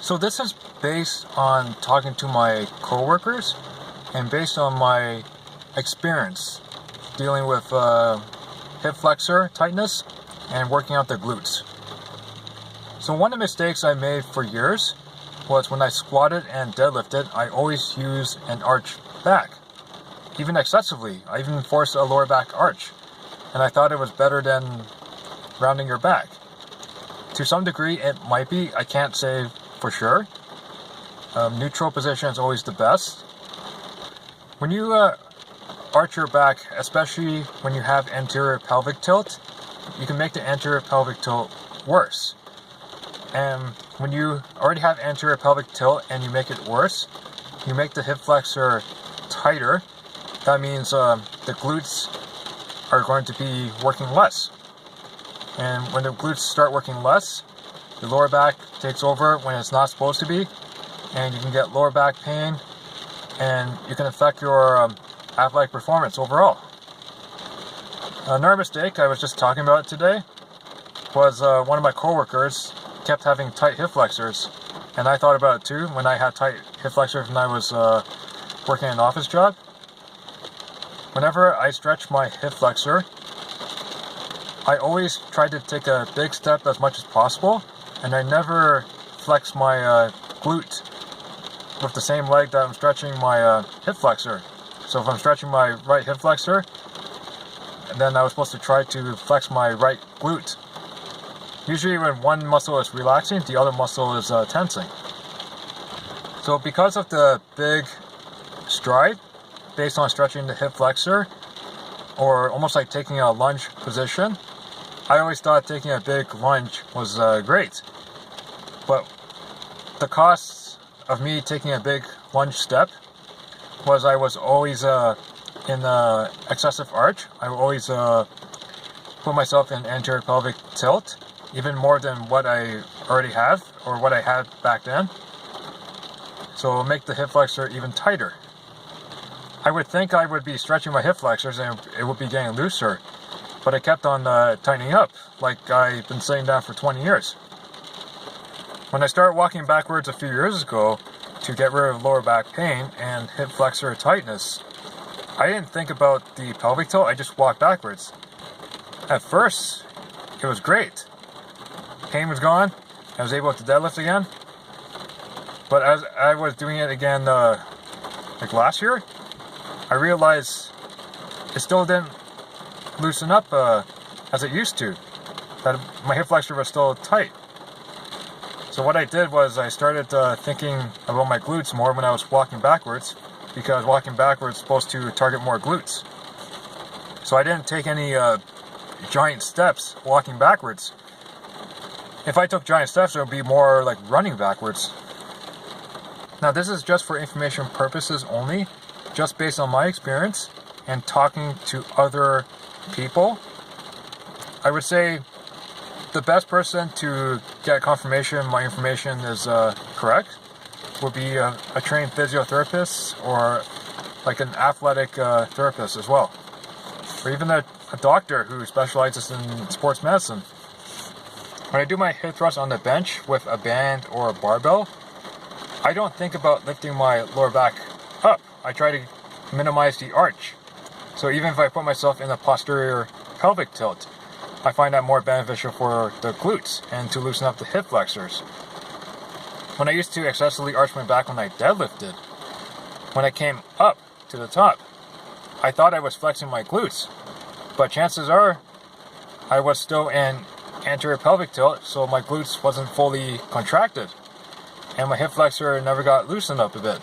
So this is based on talking to my coworkers and based on my experience dealing with hip flexor tightness and working out the glutes. So one of the mistakes I made for years was when I squatted and deadlifted, I always used an arch back, even excessively. I even forced a lower back arch, and I thought it was better than rounding your back. To some degree, it might be. I can't say for sure. Neutral position is always the best. When you arch your back, especially when you have anterior pelvic tilt, you can make the anterior pelvic tilt worse. And when you already have anterior pelvic tilt and you make it worse, you make the hip flexor tighter. That means the glutes are going to be working less. And when the glutes start working less, the lower back takes over when it's not supposed to be, and you can get lower back pain, and you can affect your athletic performance overall. Another mistake I was just talking about today was one of my coworkers kept having tight hip flexors, and I thought about it too when I had tight hip flexors when I was working an office job. Whenever I stretch my hip flexor, I always try to take a big step as much as possible, and I never flex my glute with the same leg that I'm stretching my hip flexor. So if I'm stretching my right hip flexor, then I was supposed to try to flex my right glute. Usually when one muscle is relaxing, the other muscle is tensing. So because of the big stride based on stretching the hip flexor, or almost like taking a lunge position, I always thought taking a big lunge was great. But the cost of me taking a big lunge step was I was always in excessive arch. I would always put myself in anterior pelvic tilt, even more than what I already have or what I had back then. So it'll make the hip flexor even tighter. I would think I would be stretching my hip flexors and it would be getting looser, but I kept on tightening up like I've been sitting down for 20 years. When I started walking backwards a few years ago to get rid of lower back pain and hip flexor tightness, I didn't think about the pelvic tilt, I just walked backwards. At first, it was great. Pain was gone, I was able to deadlift again. But as I was doing it again like last year, I realized it still didn't loosen up as it used to. That my hip flexor was still tight. So what I did was I started thinking about my glutes more when I was walking backwards, because walking backwards is supposed to target more glutes. So I didn't take any giant steps walking backwards. If I took giant steps, it would be more like running backwards. Now this is just for information purposes only, just based on my experience and talking to other people. I would say the best person to get confirmation my information is correct would be a trained physiotherapist or like an athletic therapist as well, or even a doctor who specializes in sports medicine. When I do my hip thrust on the bench with a band or a barbell, I don't think about lifting my lower back up. I try to minimize the arch. So even if I put myself in a posterior pelvic tilt, I find that more beneficial for the glutes and to loosen up the hip flexors. When I used to excessively arch my back when I deadlifted, when I came up to the top, I thought I was flexing my glutes, but chances are I was still in anterior pelvic tilt, so my glutes wasn't fully contracted, and my hip flexor never got loosened up a bit.